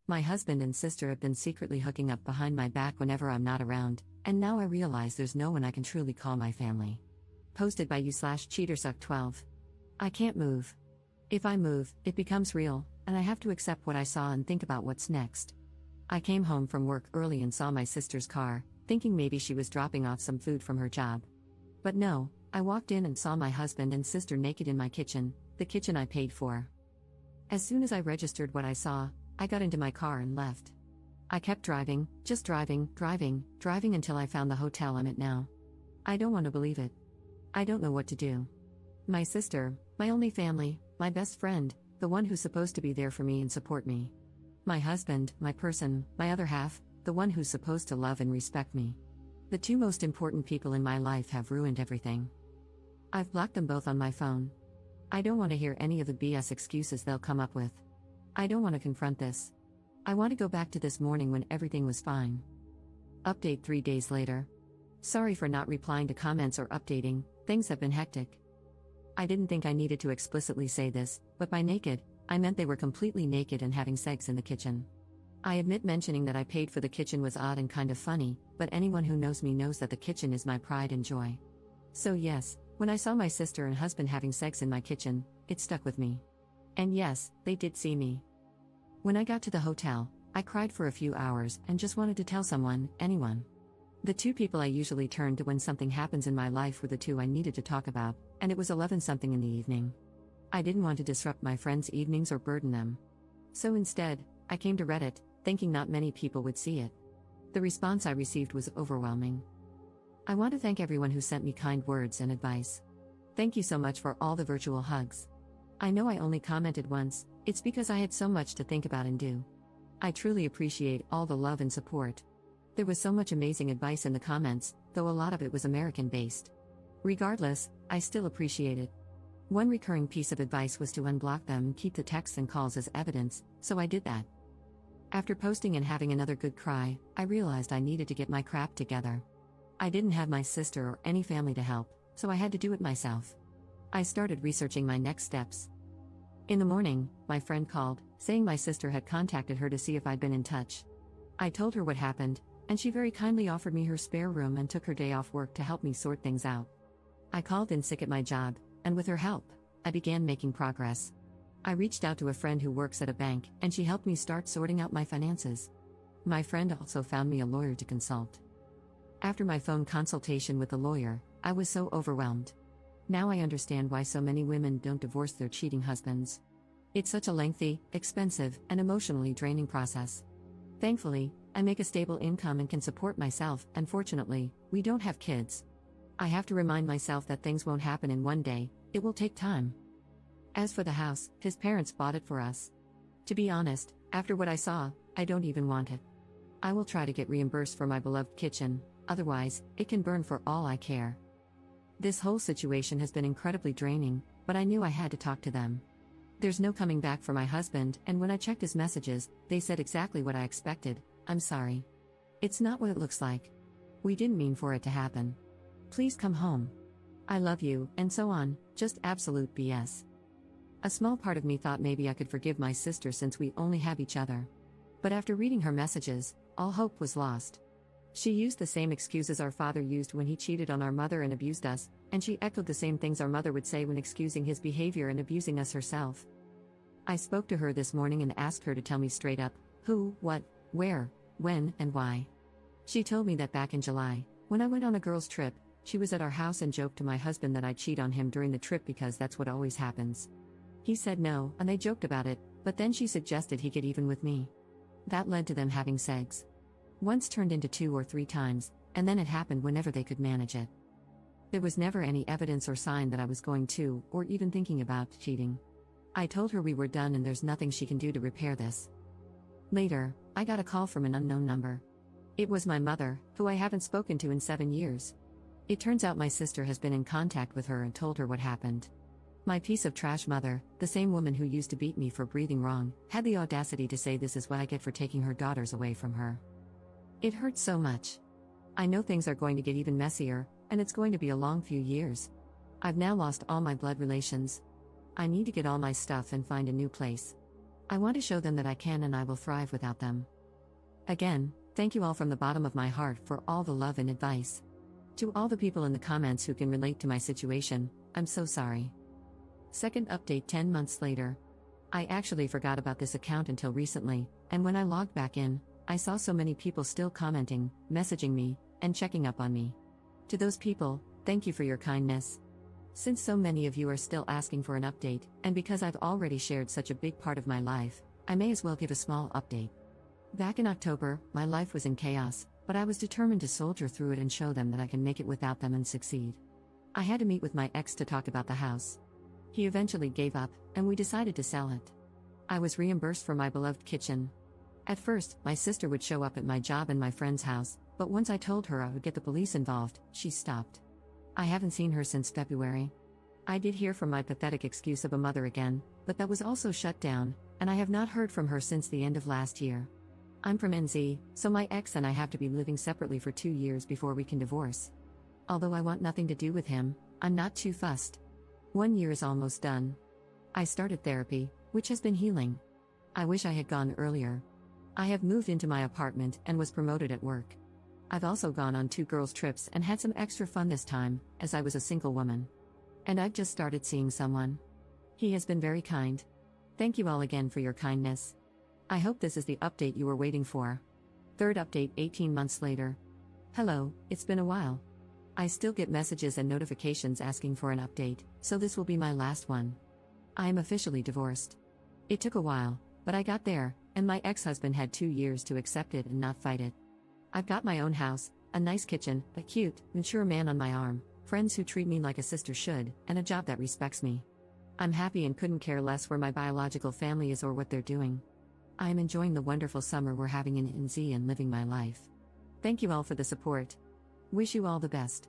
My husband and sister have been secretly hooking up behind my back whenever I'm not around, and now I realize there's no one I can truly call my family. Posted by you/cheatersuck12. I can't move. If I move, it becomes real, and I have to accept what I saw and think about what's next. I came home from work early and saw my sister's car, thinking maybe she was dropping off some food from her job. But no, I walked in and saw my husband and sister naked in my kitchen, the kitchen I paid for. As soon as I registered what I saw, I got into my car and left. I kept driving, just driving until I found the hotel I'm at now. I don't want to believe it. I don't know what to do. My sister, my only family, my best friend, the one who's supposed to be there for me and support me. My husband, my person, my other half, the one who's supposed to love and respect me. The two most important people in my life have ruined everything. I've blocked them both on my phone. I don't want to hear any of the BS excuses they'll come up with. I don't want to confront this. I want to go back to this morning when everything was fine. Update 3 days later. Sorry for not replying to comments or updating, things have been hectic. I didn't think I needed to explicitly say this, but by naked, I meant they were completely naked and having sex in the kitchen. I admit mentioning that I paid for the kitchen was odd and kind of funny, but anyone who knows me knows that the kitchen is my pride and joy. So yes, when I saw my sister and husband having sex in my kitchen, it stuck with me. And yes, they did see me. When I got to the hotel, I cried for a few hours and just wanted to tell someone, anyone. The two people I usually turn to when something happens in my life were the two I needed to talk about, and it was 11-something in the evening. I didn't want to disrupt my friends' evenings or burden them. So instead, I came to Reddit, thinking not many people would see it. The response I received was overwhelming. I want to thank everyone who sent me kind words and advice. Thank you so much for all the virtual hugs. I know I only commented once, it's because I had so much to think about and do. I truly appreciate all the love and support. There was so much amazing advice in the comments, though a lot of it was American-based. Regardless, I still appreciate it. One recurring piece of advice was to unblock them and keep the texts and calls as evidence, so I did that. After posting and having another good cry, I realized I needed to get my crap together. I didn't have my sister or any family to help, so I had to do it myself. I started researching my next steps. In the morning, my friend called, saying my sister had contacted her to see if I'd been in touch. I told her what happened, and she very kindly offered me her spare room and took her day off work to help me sort things out. I called in sick at my job, and with her help, I began making progress. I reached out to a friend who works at a bank, and she helped me start sorting out my finances. My friend also found me a lawyer to consult. After my phone consultation with the lawyer, I was so overwhelmed. Now I understand why so many women don't divorce their cheating husbands. It's such a lengthy, expensive, and emotionally draining process. Thankfully, I make a stable income and can support myself, and fortunately, we don't have kids. I have to remind myself that things won't happen in one day, it will take time. As for the house, his parents bought it for us. To be honest, after what I saw, I don't even want it. I will try to get reimbursed for my beloved kitchen, otherwise, it can burn for all I care. This whole situation has been incredibly draining, but I knew I had to talk to them. There's no coming back for my husband, and when I checked his messages, they said exactly what I expected: I'm sorry. It's not what it looks like. We didn't mean for it to happen. Please come home. I love you, and so on, just absolute BS. A small part of me thought maybe I could forgive my sister since we only have each other. But after reading her messages, all hope was lost. She used the same excuses our father used when he cheated on our mother and abused us, and she echoed the same things our mother would say when excusing his behavior and abusing us herself. I spoke to her this morning and asked her to tell me straight up, who, what, where, when, and why. She told me that back in July, when I went on a girls' trip, she was at our house and joked to my husband that I'd cheat on him during the trip because that's what always happens. He said no, and they joked about it, but then she suggested he get even with me. That led to them having sex. Once turned into 2 or 3 times, and then it happened whenever they could manage it. There was never any evidence or sign that I was going to, or even thinking about, cheating. I told her we were done and there's nothing she can do to repair this. Later, I got a call from an unknown number. It was my mother, who I haven't spoken to in 7 years. It turns out my sister has been in contact with her and told her what happened. My piece of trash mother, the same woman who used to beat me for breathing wrong, had the audacity to say this is what I get for taking her daughters away from her. It hurts so much. I know things are going to get even messier, and it's going to be a long few years. I've now lost all my blood relations. I need to get all my stuff and find a new place. I want to show them that I can and I will thrive without them. Again, thank you all from the bottom of my heart for all the love and advice. To all the people in the comments who can relate to my situation, I'm so sorry. Second update 10 months later. I actually forgot about this account until recently, and when I logged back in, I saw so many people still commenting, messaging me, and checking up on me. To those people, thank you for your kindness. Since so many of you are still asking for an update, and because I've already shared such a big part of my life, I may as well give a small update. Back in October, my life was in chaos, but I was determined to soldier through it and show them that I can make it without them and succeed. I had to meet with my ex to talk about the house. He eventually gave up, and we decided to sell it. I was reimbursed for my beloved kitchen. At first, my sister would show up at my job and my friend's house, but once I told her I would get the police involved, she stopped. I haven't seen her since February. I did hear from my pathetic excuse of a mother again, but that was also shut down, and I have not heard from her since the end of last year. I'm from NZ, so my ex and I have to be living separately for 2 years before we can divorce. Although I want nothing to do with him, I'm not too fussed. 1 year is almost done. I started therapy, which has been healing. I wish I had gone earlier. I have moved into my apartment and was promoted at work. I've also gone on 2 girls' trips and had some extra fun this time, as I was a single woman. And I've just started seeing someone. He has been very kind. Thank you all again for your kindness. I hope this is the update you were waiting for. Third update 18 months later. Hello, it's been a while. I still get messages and notifications asking for an update, so this will be my last one. I am officially divorced. It took a while, but I got there, and my ex-husband had 2 years to accept it and not fight it. I've got my own house, a nice kitchen, a cute, mature man on my arm, friends who treat me like a sister should, and a job that respects me. I'm happy and couldn't care less where my biological family is or what they're doing. I am enjoying the wonderful summer we're having in NZ and living my life. Thank you all for the support. Wish you all the best.